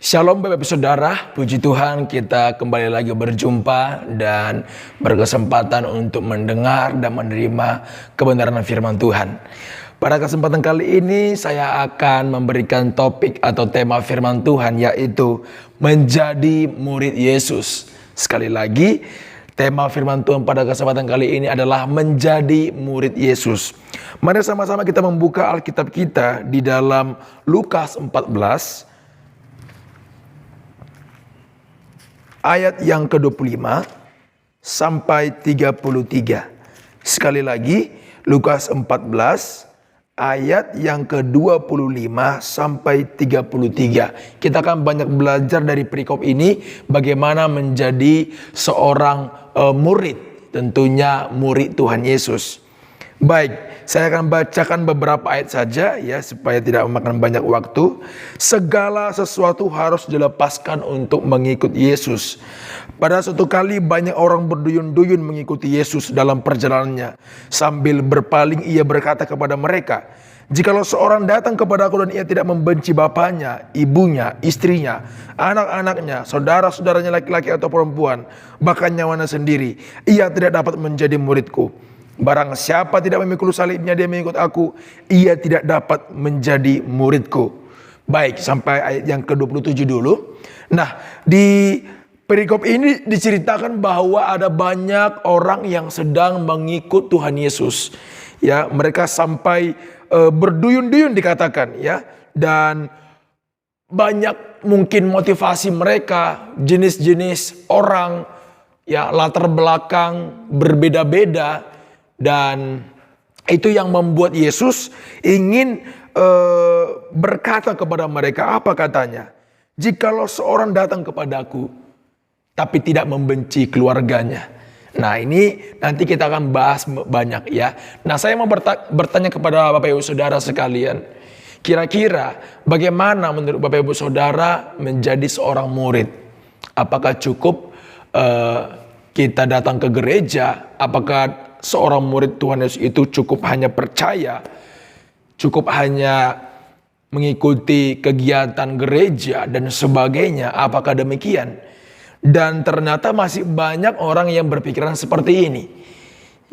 Shalom Bapak Ibu Saudara, puji Tuhan kita kembali lagi berjumpa dan berkesempatan untuk mendengar dan menerima kebenaran firman Tuhan. Pada kesempatan kali ini saya akan memberikan topik atau tema firman Tuhan, yaitu menjadi murid Yesus. Sekali lagi, tema firman Tuhan pada kesempatan kali ini adalah menjadi murid Yesus. Mari sama-sama kita membuka Alkitab kita di dalam Lukas 14 ayat yang ke-25 sampai 33. Sekali lagi, Lukas 14 ayat yang ke-25 sampai 33. Kita akan banyak belajar dari perikop ini bagaimana menjadi seorang murid, tentunya murid Tuhan Yesus. Baik, saya akan bacakan beberapa ayat saja ya supaya tidak memakan banyak waktu. Segala sesuatu harus dilepaskan untuk mengikut Yesus. Pada suatu kali banyak orang berduyun-duyun mengikuti Yesus dalam perjalanannya. Sambil berpaling ia berkata kepada mereka, "Jikalau seorang datang kepadaku dan ia tidak membenci bapaknya, ibunya, istrinya, anak-anaknya, saudara-saudaranya laki-laki atau perempuan, bahkan nyawanya sendiri, ia tidak dapat menjadi muridku. Barang siapa tidak memikul salibnya dia mengikut aku, ia tidak dapat menjadi muridku." Baik, sampai ayat yang ke-27 dulu. Nah, di perikop ini diceritakan bahwa ada banyak orang yang sedang mengikut Tuhan Yesus. Ya, mereka sampai berduyun-duyun dikatakan ya, dan banyak mungkin motivasi mereka, jenis-jenis orang, ya latar belakang berbeda-beda. Dan itu yang membuat Yesus ingin berkata kepada mereka, apa katanya? "Jikalau seorang datang kepadaku, tapi tidak membenci keluarganya." Nah, ini nanti kita akan bahas banyak ya. Nah, saya mau bertanya kepada Bapak Ibu Saudara sekalian. Kira-kira bagaimana menurut Bapak Ibu Saudara menjadi seorang murid? Apakah cukup kita datang ke gereja? Apakah seorang murid Tuhan Yesus itu cukup hanya percaya, cukup hanya mengikuti kegiatan gereja dan sebagainya? Apakah demikian? Dan ternyata masih banyak orang yang berpikiran seperti ini.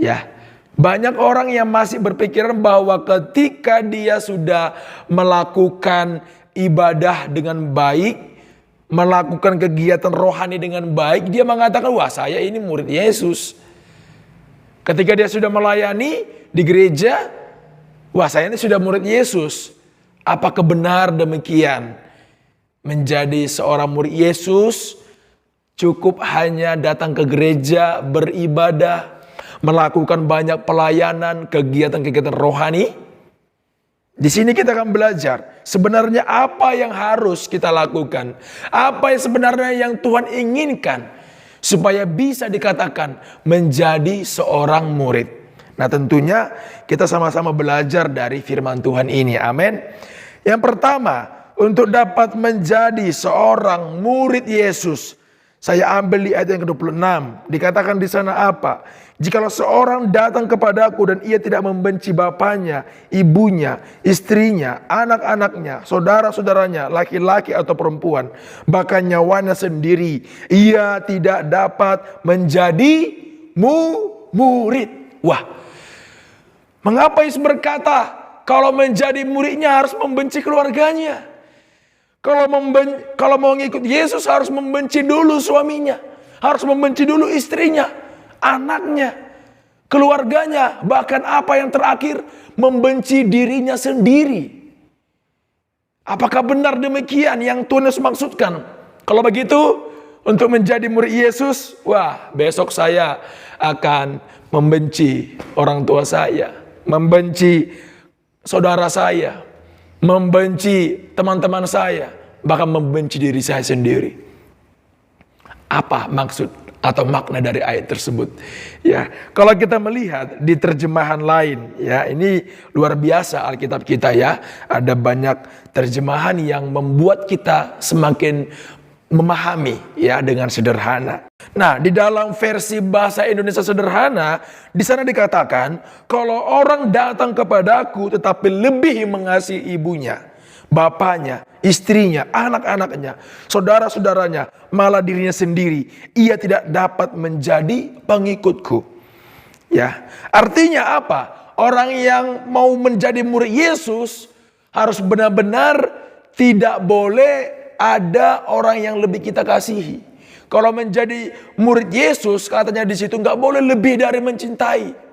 Ya, banyak orang yang masih berpikiran bahwa ketika dia sudah melakukan ibadah dengan baik, melakukan kegiatan rohani dengan baik, dia mengatakan, "Wah, saya ini murid Yesus." Ketika dia sudah melayani di gereja, wah, saya ini sudah murid Yesus. Apakah benar demikian? Menjadi seorang murid Yesus cukup hanya datang ke gereja, beribadah, melakukan banyak pelayanan, kegiatan-kegiatan rohani? Di sini kita akan belajar sebenarnya apa yang harus kita lakukan. Apa yang sebenarnya yang Tuhan inginkan supaya bisa dikatakan menjadi seorang murid. Nah, tentunya kita sama-sama belajar dari firman Tuhan ini. Amin. Yang pertama, untuk dapat menjadi seorang murid Yesus, saya ambil di ayat yang ke-26. Dikatakan di sana apa? "Jikalau seorang datang kepadaku dan ia tidak membenci bapaknya, ibunya, istrinya, anak-anaknya, saudara-saudaranya, laki-laki atau perempuan, bahkan nyawanya sendiri, ia tidak dapat menjadi murid." Wah, mengapa Yesus berkata kalau menjadi muridnya harus membenci keluarganya? Kalau mau ngikut Yesus harus membenci dulu suaminya, harus membenci dulu istrinya, anaknya, keluarganya, bahkan apa yang terakhir, membenci dirinya sendiri. Apakah benar demikian yang Tuhan Yesus maksudkan? Kalau begitu, untuk menjadi murid Yesus, wah, besok saya akan membenci orang tua saya, membenci saudara saya, membenci teman-teman saya, bahkan membenci diri saya sendiri. Apa maksud atau makna dari ayat tersebut? Ya, kalau kita melihat di terjemahan lain, ya ini luar biasa Alkitab kita ya. Ada banyak terjemahan yang membuat kita semakin memahami ya dengan sederhana. Nah, di dalam versi bahasa Indonesia sederhana, di sana dikatakan, kalau orang datang kepadaku tetapi lebih mengasihi ibunya, bapaknya, istrinya, anak-anaknya, saudara-saudaranya, malah dirinya sendiri, ia tidak dapat menjadi pengikutku. Ya, artinya apa? Orang yang mau menjadi murid Yesus harus benar-benar tidak boleh ada orang yang lebih kita kasihi. Kalau menjadi murid Yesus, katanya di situ nggak boleh lebih dari mencintai.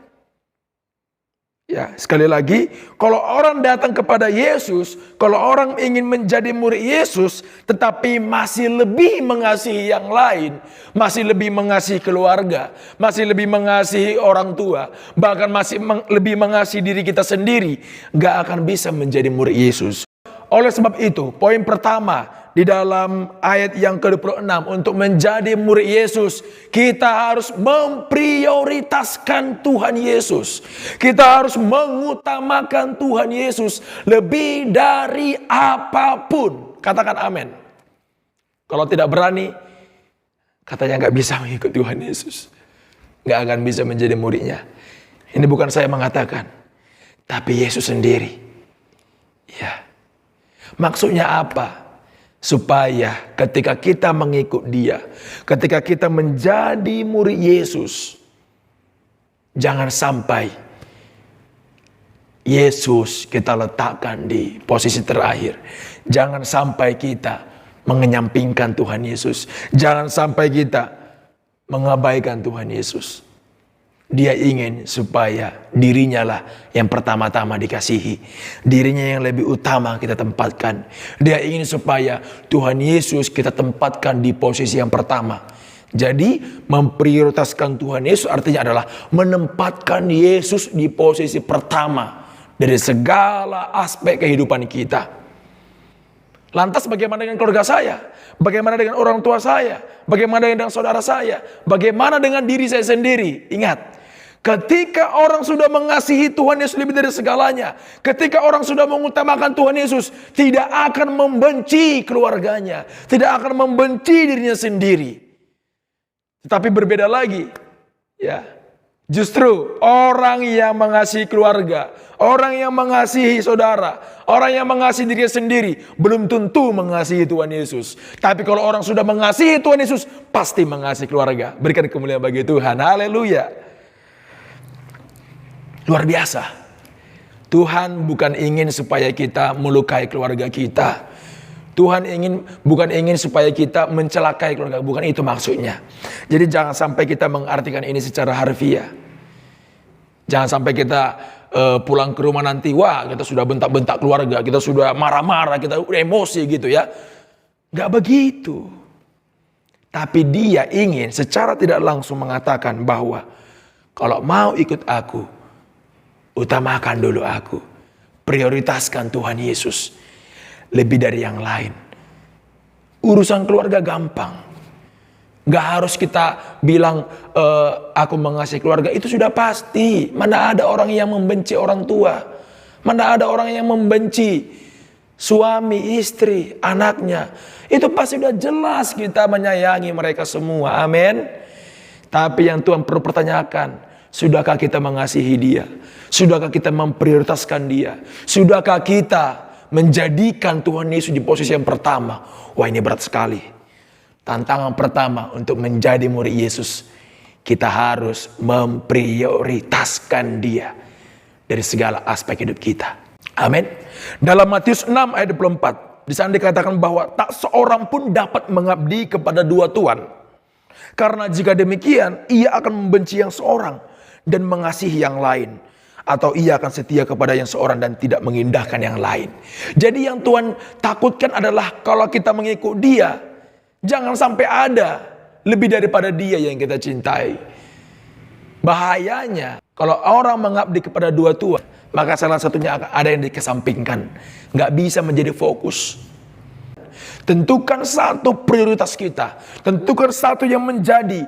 Ya, sekali lagi, kalau orang datang kepada Yesus, kalau orang ingin menjadi murid Yesus, tetapi masih lebih mengasihi yang lain, masih lebih mengasihi keluarga, masih lebih mengasihi orang tua, bahkan masih lebih mengasihi diri kita sendiri, gak akan bisa menjadi murid Yesus. Oleh sebab itu, poin pertama di dalam ayat yang ke-26, untuk menjadi murid Yesus, kita harus memprioritaskan Tuhan Yesus. Kita harus mengutamakan Tuhan Yesus lebih dari apapun. Katakan amin. Kalau tidak berani, katanya nggak bisa mengikut Tuhan Yesus, nggak akan bisa menjadi muridnya. Ini bukan saya mengatakan, tapi Yesus sendiri. Ya. Maksudnya apa? Supaya ketika kita mengikut Dia, ketika kita menjadi murid Yesus, jangan sampai Yesus kita letakkan di posisi terakhir. Jangan sampai kita mengenyampingkan Tuhan Yesus. Jangan sampai kita mengabaikan Tuhan Yesus. Dia ingin supaya dirinya lah yang pertama-tama dikasihi. Dirinya yang lebih utama kita tempatkan. Dia ingin supaya Tuhan Yesus kita tempatkan di posisi yang pertama. Jadi memprioritaskan Tuhan Yesus artinya adalah menempatkan Yesus di posisi pertama dari segala aspek kehidupan kita. Lantas bagaimana dengan keluarga saya? Bagaimana dengan orang tua saya? Bagaimana dengan saudara saya? Bagaimana dengan diri saya sendiri? Ingat, ketika orang sudah mengasihi Tuhan Yesus lebih dari segalanya, ketika orang sudah mengutamakan Tuhan Yesus, tidak akan membenci keluarganya, tidak akan membenci dirinya sendiri. Tetapi berbeda lagi, ya. Justru orang yang mengasihi keluarga, orang yang mengasihi saudara, orang yang mengasihi dirinya sendiri, belum tentu mengasihi Tuhan Yesus. Tapi kalau orang sudah mengasihi Tuhan Yesus, pasti mengasihi keluarga. Berikan kemuliaan bagi Tuhan. Haleluya. Luar biasa. Tuhan bukan ingin supaya kita melukai keluarga kita. Tuhan bukan ingin supaya kita mencelakai keluarga, bukan itu maksudnya. Jadi jangan sampai kita mengartikan ini secara harfiah. Jangan sampai kita pulang ke rumah nanti, wah kita sudah bentak-bentak keluarga, kita sudah marah-marah, kita udah emosi gitu ya. Gak begitu. Tapi dia ingin secara tidak langsung mengatakan bahwa kalau mau ikut aku, utamakan dulu aku. Prioritaskan Tuhan Yesus lebih dari yang lain. Urusan keluarga gampang. Gak harus kita bilang aku mengasihi keluarga, itu sudah pasti. Mana ada orang yang membenci orang tua. Mana ada orang yang membenci suami, istri, anaknya. Itu pasti sudah jelas kita menyayangi mereka semua. Amin. Tapi yang Tuhan perlu pertanyakan, sudahkah kita mengasihi dia? Sudahkah kita memprioritaskan dia? Sudahkah kita menjadikan Tuhan Yesus di posisi yang pertama? Wah, ini berat sekali. Tantangan pertama untuk menjadi murid Yesus, kita harus memprioritaskan dia dari segala aspek hidup kita. Amin. Dalam Matius 6 ayat 24, di sana dikatakan bahwa tak seorang pun dapat mengabdi kepada dua tuan. Karena jika demikian, ia akan membenci yang seorang dan mengasihi yang lain. Atau ia akan setia kepada yang seorang dan tidak mengindahkan yang lain. Jadi yang Tuhan takutkan adalah kalau kita mengikut dia, jangan sampai ada lebih daripada dia yang kita cintai. Bahayanya kalau orang mengabdi kepada dua tuan, maka salah satunya akan ada yang dikesampingkan. Gak bisa menjadi fokus. Tentukan satu prioritas kita. Tentukan satu yang menjadi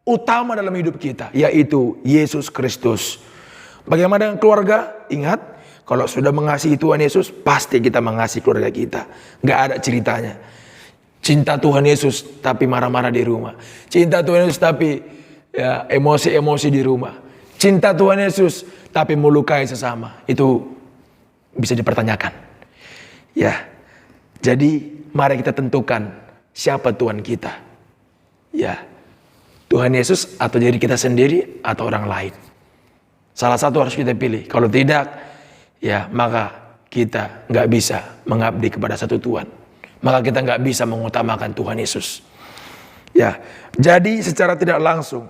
utama dalam hidup kita, yaitu Yesus Kristus. Bagaimana dengan keluarga? Ingat, kalau sudah mengasihi Tuhan Yesus, pasti kita mengasihi keluarga kita. Gak ada ceritanya. Cinta Tuhan Yesus tapi marah-marah di rumah. Cinta Tuhan Yesus tapi ya, emosi-emosi di rumah. Cinta Tuhan Yesus tapi melukai sesama. Itu bisa dipertanyakan. Ya. Jadi mari kita tentukan siapa Tuhan kita. Ya, Tuhan Yesus atau diri kita sendiri atau orang lain. Salah satu harus kita pilih. Kalau tidak, ya maka kita nggak bisa mengabdi kepada satu Tuhan. Maka kita nggak bisa mengutamakan Tuhan Yesus. Ya, jadi secara tidak langsung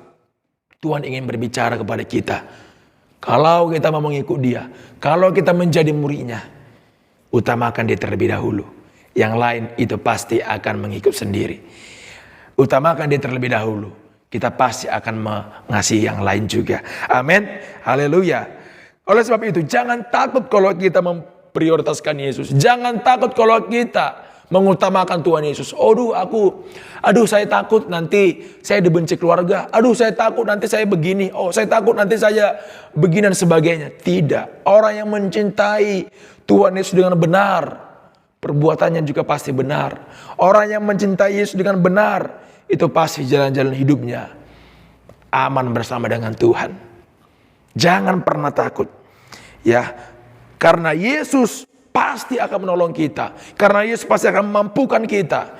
Tuhan ingin berbicara kepada kita. Kalau kita mau mengikut Dia, kalau kita menjadi muridnya, utamakan Dia terlebih dahulu. Yang lain itu pasti akan mengikut sendiri. Utamakan Dia terlebih dahulu. Kita pasti akan mengasihi yang lain juga. Amin. Haleluya. Oleh sebab itu, jangan takut kalau kita memprioritaskan Yesus. Jangan takut kalau kita mengutamakan Tuhan Yesus. Aduh saya takut nanti saya dibenci keluarga. Aduh saya takut nanti saya begini. Oh saya takut nanti saya begini dan sebagainya. Tidak. Orang yang mencintai Tuhan Yesus dengan benar, perbuatannya juga pasti benar. Orang yang mencintai Yesus dengan benar, itu pasti jalan-jalan hidupnya aman bersama dengan Tuhan. Jangan pernah takut. Ya, karena Yesus pasti akan menolong kita. Karena Yesus pasti akan memampukan kita.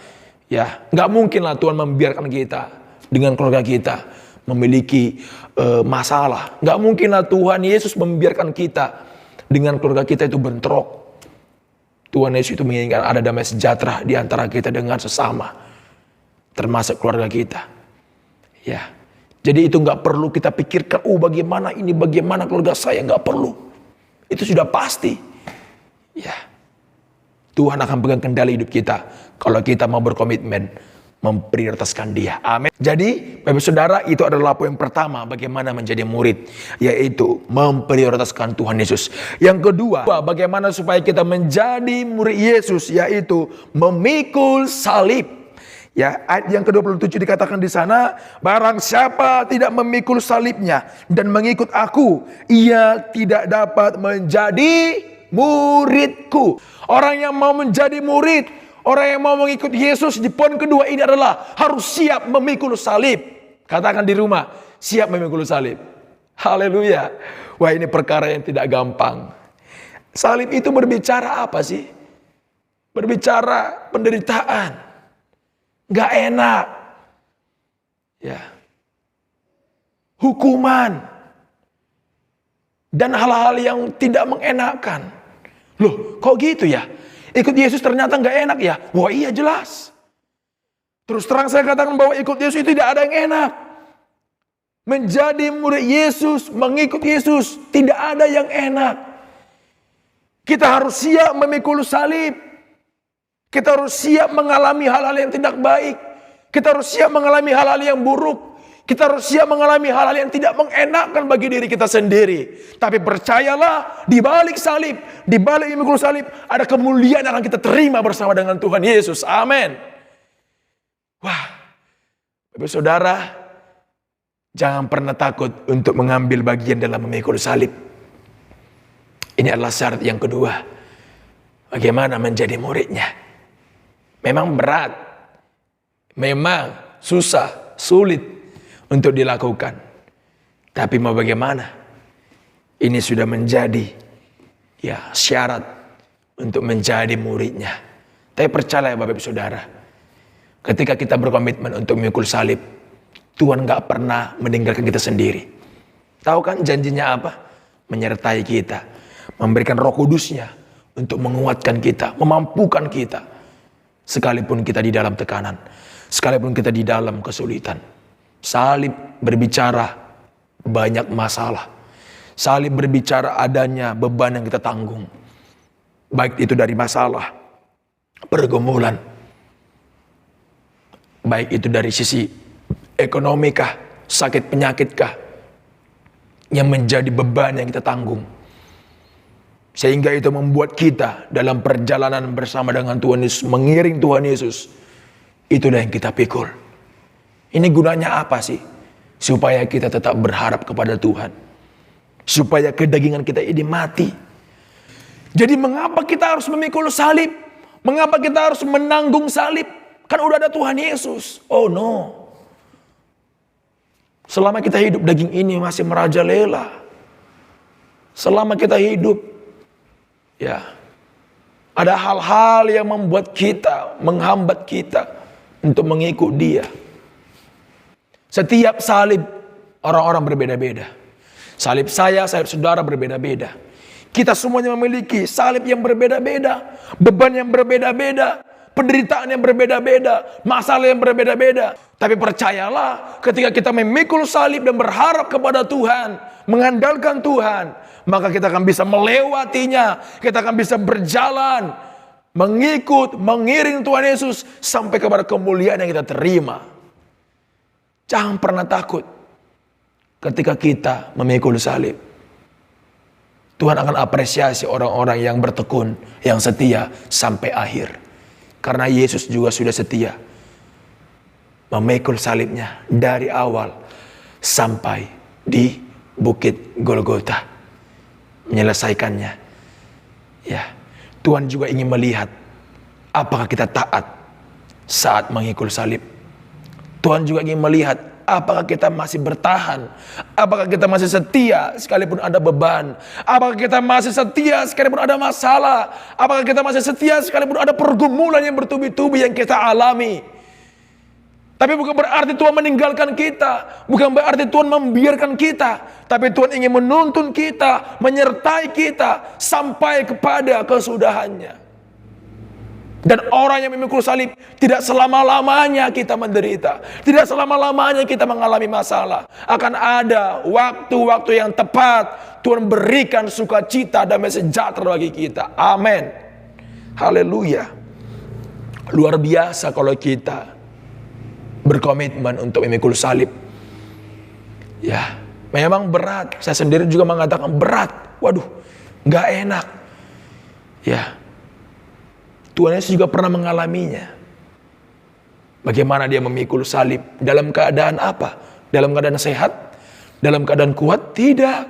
Ya, nggak mungkinlah Tuhan membiarkan kita dengan keluarga kita memiliki masalah. Nggak mungkinlah Tuhan Yesus membiarkan kita dengan keluarga kita itu bentrok. Tuhan Yesus itu menginginkan ada damai sejahtera di antara kita dengan sesama, termasuk keluarga kita. Ya, jadi itu nggak perlu kita pikirkan. Bagaimana ini, bagaimana keluarga saya, nggak perlu. Itu sudah pasti. Ya, Tuhan akan pegang kendali hidup kita kalau kita mau berkomitmen memprioritaskan Dia. Amin. Jadi, Bapak Saudara, itu adalah poin pertama bagaimana menjadi murid, yaitu memprioritaskan Tuhan Yesus. Yang kedua, bagaimana supaya kita menjadi murid Yesus, yaitu memikul salib. Ya, ayat yang ke-27 dikatakan di sana, barang siapa tidak memikul salibnya dan mengikut aku, ia tidak dapat menjadi muridku. Orang yang mau menjadi murid, orang yang mau mengikut Yesus di poin kedua ini adalah harus siap memikul salib. Katakan di rumah, siap memikul salib. Haleluya. Wah, ini perkara yang tidak gampang. Salib itu berbicara apa sih? Berbicara penderitaan. Gak enak. Ya. Hukuman. Dan hal-hal yang tidak mengenakan. Loh, kok gitu ya? Ikut Yesus ternyata gak enak ya? Wah iya jelas. Terus terang saya katakan bahwa ikut Yesus itu tidak ada yang enak. Menjadi murid Yesus, mengikut Yesus, tidak ada yang enak. Kita harus siap memikul salib. Kita harus siap mengalami hal-hal yang tidak baik. Kita harus siap mengalami hal-hal yang buruk. Kita harus siap mengalami hal-hal yang tidak mengenakkan bagi diri kita sendiri. Tapi percayalah, di balik salib, di balik memikul salib, ada kemuliaan yang akan kita terima bersama dengan Tuhan Yesus. Amin. Wah, Bapak Saudara, jangan pernah takut untuk mengambil bagian dalam memikul salib. Ini adalah syarat yang kedua. Bagaimana menjadi muridnya? Memang berat, memang susah, sulit untuk dilakukan. Tapi mau bagaimana? Ini sudah menjadi syarat untuk menjadi muridnya. Tapi percaya Bapak Ibu Saudara, ketika kita berkomitmen untuk memikul salib, Tuhan gak pernah meninggalkan kita sendiri. Tahu kan janjinya apa? Menyertai kita, memberikan Roh Kudusnya untuk menguatkan kita, memampukan kita. Sekalipun kita di dalam tekanan, sekalipun kita di dalam kesulitan. Salib berbicara banyak masalah. Salib berbicara adanya beban yang kita tanggung. Baik itu dari masalah, pergumulan. Baik itu dari sisi ekonomi kah, sakit penyakit kah, yang menjadi beban yang kita tanggung. Sehingga itu membuat kita dalam perjalanan bersama dengan Tuhan Yesus, mengiring Tuhan Yesus. Itulah yang kita pikul. Ini gunanya apa sih? Supaya kita tetap berharap kepada Tuhan. Supaya kedagingan kita ini mati. Jadi mengapa kita harus memikul salib? Mengapa kita harus menanggung salib? Kan udah ada Tuhan Yesus. Oh no. Selama kita hidup daging ini masih merajalela. Selama kita hidup Ada hal-hal yang membuat kita, menghambat kita untuk mengikut Dia. Setiap salib orang-orang berbeda-beda. Salib saya, salib saudara berbeda-beda. Kita semuanya memiliki salib yang berbeda-beda, beban yang berbeda-beda, penderitaan yang berbeda-beda, masalah yang berbeda-beda. Tapi percayalah, ketika kita memikul salib dan berharap kepada Tuhan, mengandalkan Tuhan, maka kita akan bisa melewatinya. Kita akan bisa berjalan, mengikut, mengiring Tuhan Yesus sampai kepada kemuliaan yang kita terima. Jangan pernah takut ketika kita memikul salib. Tuhan akan apresiasi orang-orang yang bertekun, yang setia sampai akhir. Karena Yesus juga sudah setia memikul salibnya dari awal sampai di Bukit Golgota, menyelesaikannya. Ya, Tuhan juga ingin melihat apakah kita taat saat mengikul salib. Tuhan juga ingin melihat apakah kita masih bertahan, apakah kita masih setia sekalipun ada beban, apakah kita masih setia sekalipun ada masalah, apakah kita masih setia sekalipun ada pergumulan yang bertubi-tubi yang kita alami. Tapi bukan berarti Tuhan meninggalkan kita, bukan berarti Tuhan membiarkan kita, tapi Tuhan ingin menuntun kita, menyertai kita sampai kepada kesudahannya. Dan orang yang memikul salib, tidak selama-lamanya kita menderita, tidak selama-lamanya kita mengalami masalah. Akan ada waktu-waktu yang tepat Tuhan berikan sukacita, damai sejahtera bagi kita. Amin. Haleluya. Luar biasa kalau kita berkomitmen untuk memikul salib. Ya, memang berat. Saya sendiri juga mengatakan berat. Waduh, gak enak. Ya, Tuhan Yesus juga pernah mengalaminya. Bagaimana dia memikul salib? Dalam keadaan apa? Dalam keadaan sehat? Dalam keadaan kuat? Tidak.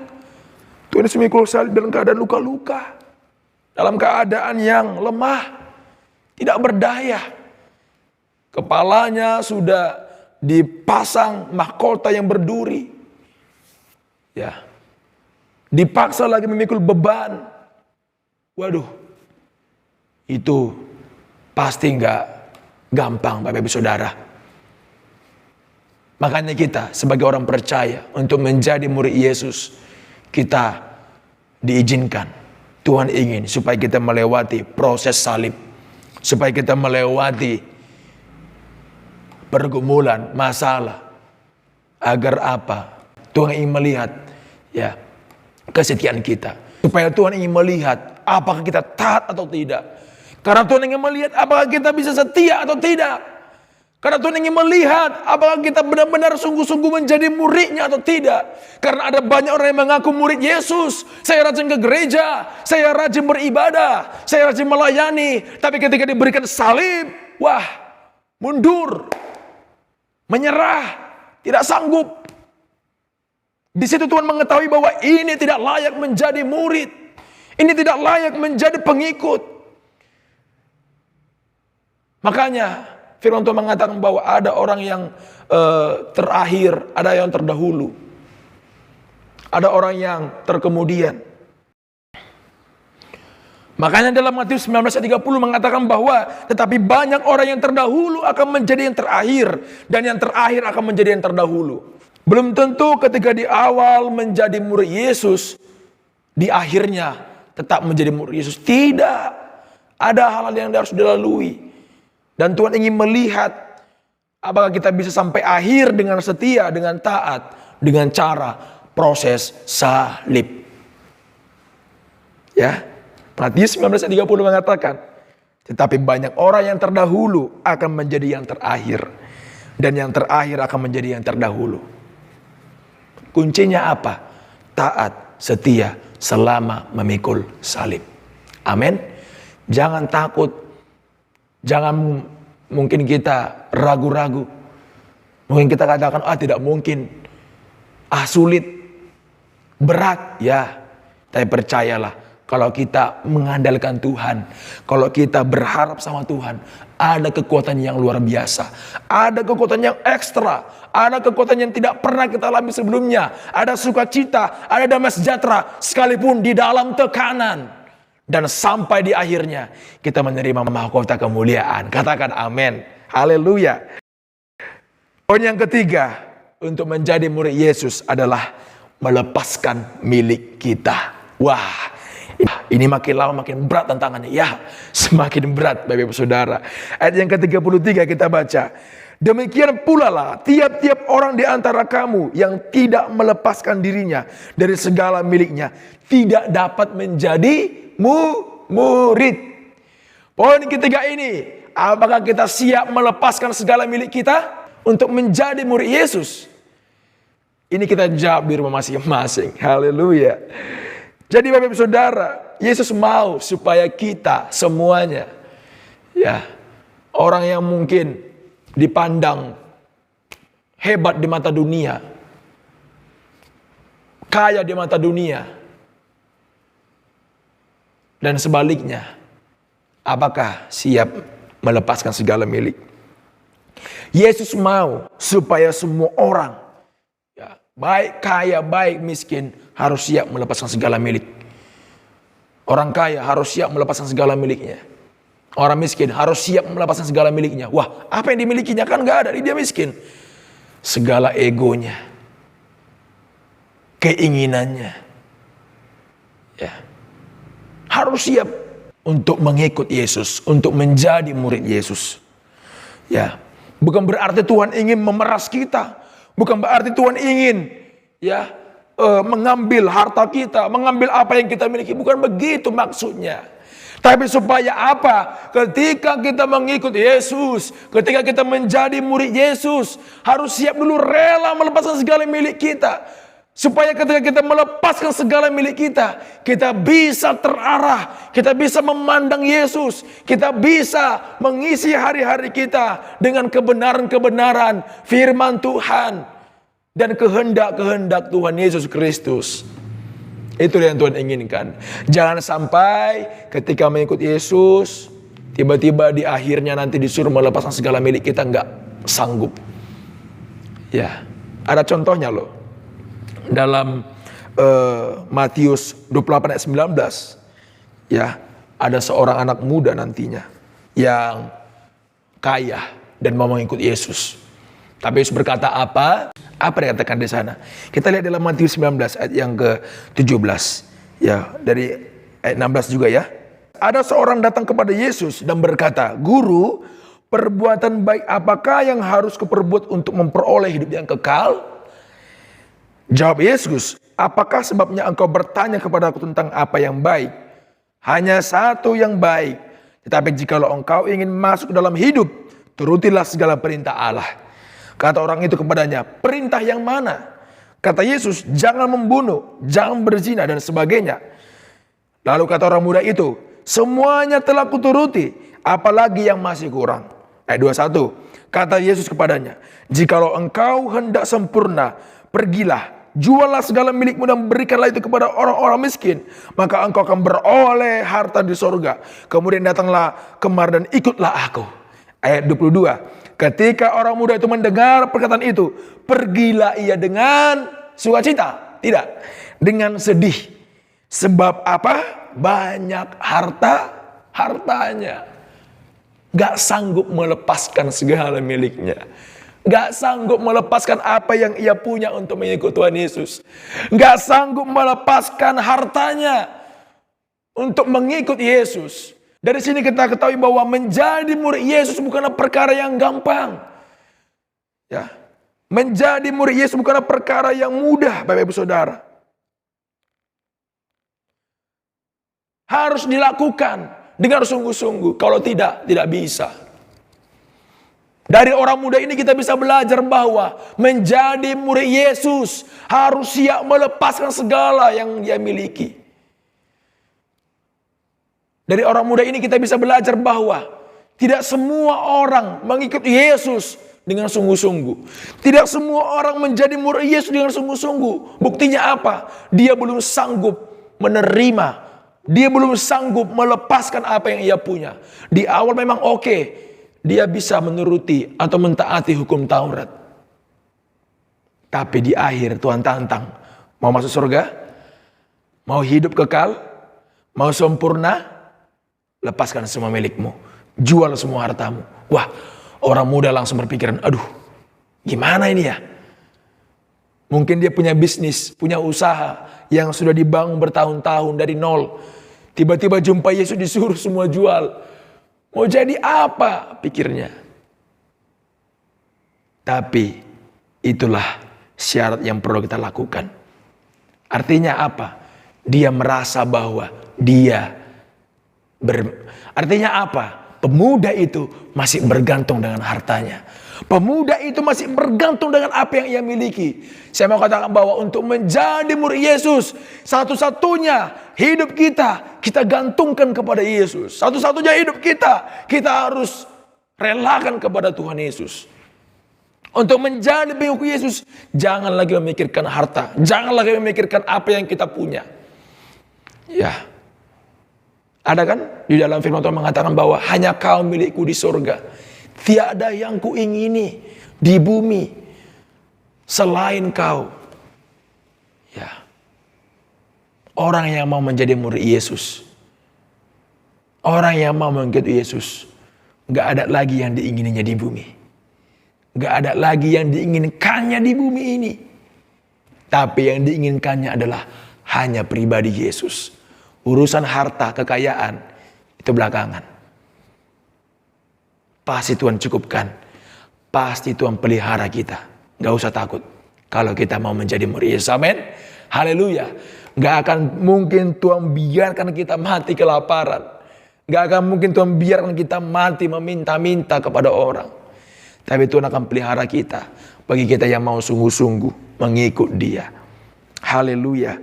Tuhan Yesus memikul salib dalam keadaan luka-luka. Dalam keadaan yang lemah. Tidak berdaya. Kepalanya sudah dipasang mahkota yang berduri. Ya. Dipaksa lagi memikul beban. Waduh. Itu pasti nggak gampang Bapak Ibu Saudara. Makanya kita sebagai orang percaya untuk menjadi murid Yesus, kita diizinkan. Tuhan ingin supaya kita melewati proses salib, supaya kita melewati pergumulan, masalah. Agar apa? Tuhan ingin melihat ya kesetiaan kita. Supaya Tuhan ingin melihat apakah kita taat atau tidak. Karena Tuhan ingin melihat apakah kita bisa setia atau tidak. Karena Tuhan ingin melihat apakah kita benar-benar sungguh-sungguh menjadi muridnya atau tidak. Karena ada banyak orang yang mengaku murid Yesus. Saya rajin ke gereja, saya rajin beribadah, saya rajin melayani. Tapi ketika diberikan salib, wah, mundur, menyerah, tidak sanggup. Di situ Tuhan mengetahui bahwa ini tidak layak menjadi murid. Ini tidak layak menjadi pengikut. Makanya firman Tuhan mengatakan bahwa ada orang yang terakhir, ada yang terdahulu. Ada orang yang terkemudian. Makanya dalam Matius 19:30 mengatakan bahwa tetapi banyak orang yang terdahulu akan menjadi yang terakhir, dan yang terakhir akan menjadi yang terdahulu. Belum tentu ketika di awal menjadi murid Yesus, di akhirnya tetap menjadi murid Yesus. Tidak. Ada hal-hal yang harus dilalui. Dan Tuhan ingin melihat apakah kita bisa sampai akhir dengan setia, dengan taat, dengan cara proses salib. Ya, Matius 19:30 mengatakan, tetapi banyak orang yang terdahulu akan menjadi yang terakhir, dan yang terakhir akan menjadi yang terdahulu. Kuncinya apa? Taat, setia, selama memikul salib. Amin. Jangan takut. Jangan mungkin kita ragu-ragu. Mungkin kita katakan, tidak mungkin. Sulit. Berat. Ya. Tapi percayalah. Kalau kita mengandalkan Tuhan. Kalau kita berharap sama Tuhan. Ada kekuatan yang luar biasa. Ada kekuatan yang ekstra. Ada kekuatan yang tidak pernah kita alami sebelumnya. Ada sukacita. Ada damai sejahtera. Sekalipun di dalam tekanan. Dan sampai di akhirnya kita menerima mahkota kemuliaan. Katakan amin. Haleluya. Poin yang ketiga untuk menjadi murid Yesus adalah melepaskan milik kita. Wah, ini makin lama makin berat tantangannya. Ya, semakin berat Bapak Ibu Saudara. Ayat yang ke-33 kita baca. Demikian pula lah tiap-tiap orang di antara kamu yang tidak melepaskan dirinya dari segala miliknya tidak dapat menjadi murid. Poin ketiga ini, apakah kita siap melepaskan segala milik kita untuk menjadi murid Yesus? Ini kita jawab di rumah masing-masing. Haleluya. Jadi Bapak Ibu Saudara, Yesus mau supaya kita semuanya, ya, orang yang mungkin dipandang hebat di mata dunia, kaya di mata dunia, dan sebaliknya, apakah siap melepaskan segala milik? Yesus mau supaya semua orang, ya, baik kaya, baik miskin, harus siap melepaskan segala milik. Orang kaya harus siap melepaskan segala miliknya. Orang miskin harus siap melepaskan segala miliknya. Wah, apa yang dimilikinya kan gak ada, dia miskin. Segala egonya, keinginannya, ya, harus siap untuk mengikut Yesus, untuk menjadi murid Yesus. Ya, bukan berarti Tuhan ingin memeras kita, bukan berarti Tuhan ingin, ya, mengambil harta kita, mengambil apa yang kita miliki. Bukan begitu maksudnya. Tapi supaya apa? Ketika kita mengikut Yesus, ketika kita menjadi murid Yesus, harus siap dulu rela melepaskan segala milik kita. Supaya ketika kita melepaskan segala milik kita, kita bisa terarah, kita bisa memandang Yesus, kita bisa mengisi hari-hari kita dengan kebenaran-kebenaran firman Tuhan dan kehendak-kehendak Tuhan Yesus Kristus. Itu yang Tuhan inginkan. Jangan sampai ketika mengikut Yesus, tiba-tiba di akhirnya nanti disuruh melepaskan segala milik kita nggak sanggup. Ya, ada contohnya loh. Dalam Matius 28 ayat 19, ya, ada seorang anak muda nantinya yang kaya dan mau mengikut Yesus. Tapi Yesus berkata apa? Apa yang dikatakan di sana? Kita lihat dalam Matius 19 ayat yang ke-17. Ya, dari ayat 16 juga ya. Ada seorang datang kepada Yesus dan berkata, "Guru, perbuatan baik apakah yang harus kuperbuat untuk memperoleh hidup yang kekal?" Jawab Yesus, "Apakah sebabnya engkau bertanya kepada aku tentang apa yang baik? Hanya satu yang baik. Tetapi jikalau engkau ingin masuk dalam hidup, turutilah segala perintah Allah." Kata orang itu kepadanya, "Perintah yang mana?" Kata Yesus, "Jangan membunuh, jangan berzina dan sebagainya." Lalu kata orang muda itu, "Semuanya telah kuturuti, apalagi yang masih kurang?" Ayat 21, kata Yesus kepadanya, "Jikalau engkau hendak sempurna, pergilah, jualah segala milikmu dan berikanlah itu kepada orang-orang miskin, maka engkau akan beroleh harta di sorga. Kemudian datanglah kemari dan ikutlah aku." Ayat 22, ketika orang muda itu mendengar perkataan itu, pergilah ia dengan sukacita? Tidak, dengan sedih. Sebab apa? Banyak hartanya. Gak sanggup melepaskan segala miliknya. Gak sanggup melepaskan apa yang ia punya untuk mengikut Tuhan Yesus. Gak sanggup melepaskan hartanya untuk mengikut Yesus. Dari sini kita ketahui bahwa menjadi murid Yesus bukanlah perkara yang gampang. Ya, menjadi murid Yesus bukanlah perkara yang mudah, Bapak Ibu Saudara. Harus dilakukan dengan sungguh-sungguh. Kalau tidak bisa. Dari orang muda ini kita bisa belajar bahwa menjadi murid Yesus harus siap melepaskan segala yang dia miliki. Dari orang muda ini kita bisa belajar bahwa tidak semua orang mengikuti Yesus dengan sungguh-sungguh. Tidak semua orang menjadi murid Yesus dengan sungguh-sungguh. Buktinya apa? Dia belum sanggup menerima. Dia belum sanggup melepaskan apa yang ia punya. Di awal memang oke, dia bisa menuruti atau mentaati hukum Taurat. Tapi di akhir Tuhan tantang. Mau masuk surga? Mau hidup kekal? Mau sempurna? Lepaskan semua milikmu. Jual semua hartamu. Wah, orang muda langsung berpikiran, aduh, gimana ini ya? Mungkin dia punya bisnis, punya usaha yang sudah dibangun bertahun-tahun dari nol. Tiba-tiba jumpa Yesus disuruh semua jual. Mau jadi apa pikirnya? Tapi itulah syarat yang perlu kita lakukan. Artinya apa? Dia merasa bahwa artinya apa? Pemuda itu masih bergantung dengan hartanya. Pemuda itu masih bergantung dengan apa yang ia miliki. Saya mau katakan bahwa untuk menjadi murid Yesus, satu-satunya hidup kita gantungkan kepada Yesus. Satu-satunya hidup kita harus relakan kepada Tuhan Yesus. Untuk menjadi pengikut Yesus, jangan lagi memikirkan harta. Jangan lagi memikirkan apa yang kita punya. Ya. Ada kan di dalam firman Tuhan mengatakan bahwa hanya kau milikku di surga. Tiada yang kuingini di bumi selain kau. Ya. Orang yang mau menjadi murid Yesus. Orang yang mau mengikuti Yesus. Gak ada lagi yang diingininya di bumi. Gak ada lagi yang diinginkannya di bumi ini. Tapi yang diinginkannya adalah hanya pribadi Yesus. Urusan harta, kekayaan, itu belakangan. Pasti Tuhan cukupkan. Pasti Tuhan pelihara kita. Gak usah takut. Kalau kita mau menjadi murid Yesus. Amin. Haleluya. Gak akan mungkin Tuhan biarkan kita mati kelaparan. Gak akan mungkin Tuhan biarkan kita mati meminta-minta kepada orang. Tapi Tuhan akan pelihara kita. Bagi kita yang mau sungguh-sungguh mengikut Dia. Haleluya.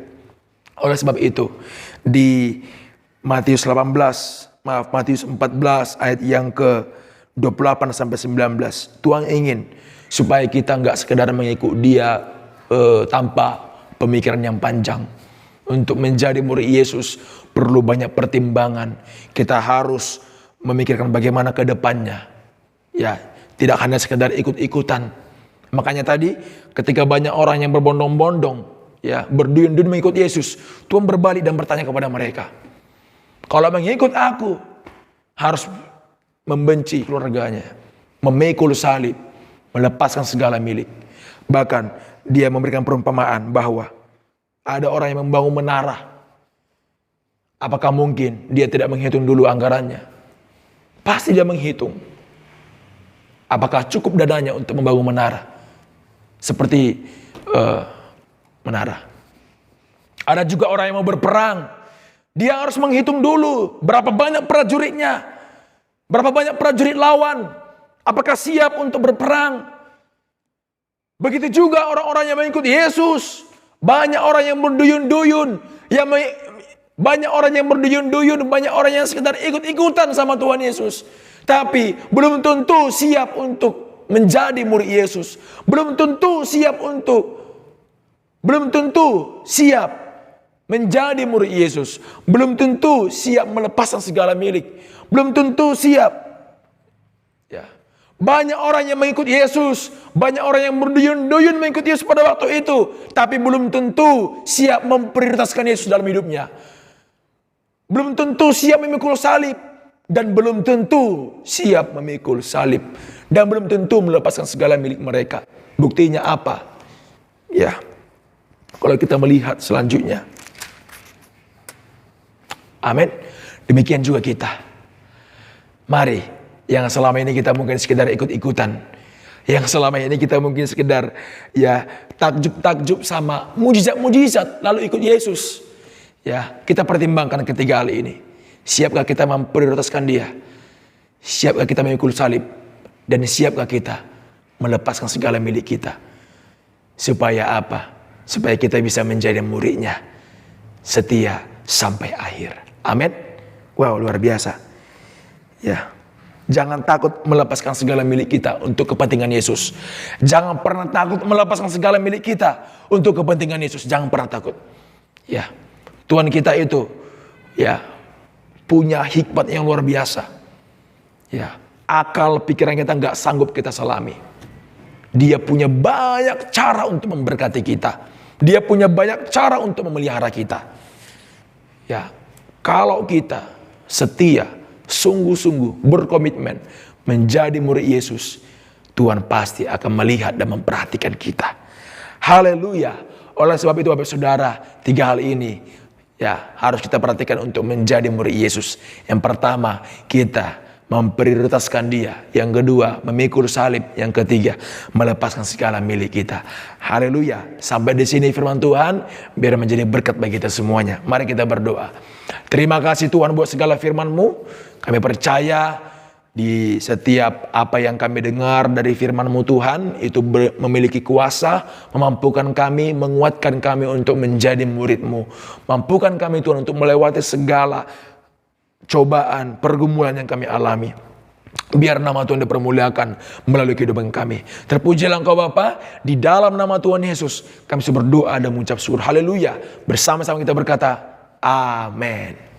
Oleh sebab itu, di Matius 14 ayat yang ke-28 sampai 19, Tuhan ingin supaya kita nggak sekedar mengikut Dia tanpa pemikiran yang panjang. Untuk menjadi murid Yesus perlu banyak pertimbangan. Kita harus memikirkan bagaimana ke depannya. Ya, tidak hanya sekedar ikut-ikutan. Makanya tadi ketika banyak orang yang berbondong-bondong, ya, berduyun-duyun mengikut Yesus, Tuhan berbalik dan bertanya kepada mereka, kalau mengikut aku harus membenci keluarganya, memikul salib, melepaskan segala milik. Bahkan dia memberikan perumpamaan bahwa ada orang yang membangun menara. Apakah mungkin dia tidak menghitung dulu anggarannya? Pasti dia menghitung. Apakah cukup dananya untuk membangun menara? Seperti menara. Ada juga orang yang mau berperang. Dia harus menghitung dulu berapa banyak prajuritnya. Berapa banyak prajurit lawan. Apakah siap untuk berperang? Begitu juga orang-orang yang mengikut Yesus. Banyak orang yang berduyun-duyun. Banyak orang yang berduyun-duyun. Banyak orang yang sekedar ikut-ikutan sama Tuhan Yesus. Tapi belum tentu siap untuk menjadi murid Yesus. Belum tentu siap menjadi murid Yesus. Belum tentu siap melepaskan segala milik. Belum tentu siap. Ya. Banyak orang yang mengikut Yesus. Banyak orang yang berduyun-duyun mengikut Yesus pada waktu itu. Tapi belum tentu siap memprioritaskan Yesus dalam hidupnya. Belum tentu siap memikul salib. Dan belum tentu siap memikul salib. Dan belum tentu melepaskan segala milik mereka. Buktinya apa? Ya. Kalau kita melihat selanjutnya. Amin. Demikian juga kita. Mari. Yang selama ini kita mungkin sekedar ikut-ikutan. Yang selama ini kita mungkin sekedar ya takjub-takjub sama mujizat-mujizat. Lalu ikut Yesus. Ya, kita pertimbangkan ketiga hal ini. Siapkah kita memprioritaskan Dia? Siapkah kita memikul salib? Dan siapkah kita melepaskan segala milik kita? Supaya apa? Supaya kita bisa menjadi murid-Nya. Setia sampai akhir. Amin. Wow, luar biasa. Ya. Jangan takut melepaskan segala milik kita untuk kepentingan Yesus. Jangan pernah takut melepaskan segala milik kita untuk kepentingan Yesus. Jangan pernah takut. Ya. Tuhan kita itu ya punya hikmat yang luar biasa. Ya, akal pikiran kita nggak sanggup kita selami. Dia punya banyak cara untuk memberkati kita. Dia punya banyak cara untuk memelihara kita. Ya, Kalau kita setia, sungguh-sungguh berkomitmen menjadi murid Yesus, Tuhan pasti akan melihat dan memperhatikan kita. Haleluya. Oleh sebab itu Bapak Saudara, 3 hal ini ya harus kita perhatikan untuk menjadi murid Yesus. Yang pertama, kita memprioritaskan Dia. Yang kedua, memikul salib. Yang ketiga, melepaskan segala milik kita. Haleluya. Sampai di sini firman Tuhan, biar menjadi berkat bagi kita semuanya. Mari kita berdoa. Terima kasih Tuhan buat segala firman-Mu. Kami percaya di setiap apa yang kami dengar dari firman-Mu Tuhan, itu memiliki kuasa, memampukan kami, menguatkan kami untuk menjadi murid-Mu. Mampukan kami Tuhan untuk melewati segala cobaan, pergumulan yang kami alami. Biar nama Tuhan dipermuliakan melalui kehidupan kami. Terpujilah Engkau Bapa, di dalam nama Tuhan Yesus kami berdoa dan mengucap syukur. Haleluya. Bersama-sama kita berkata, amin.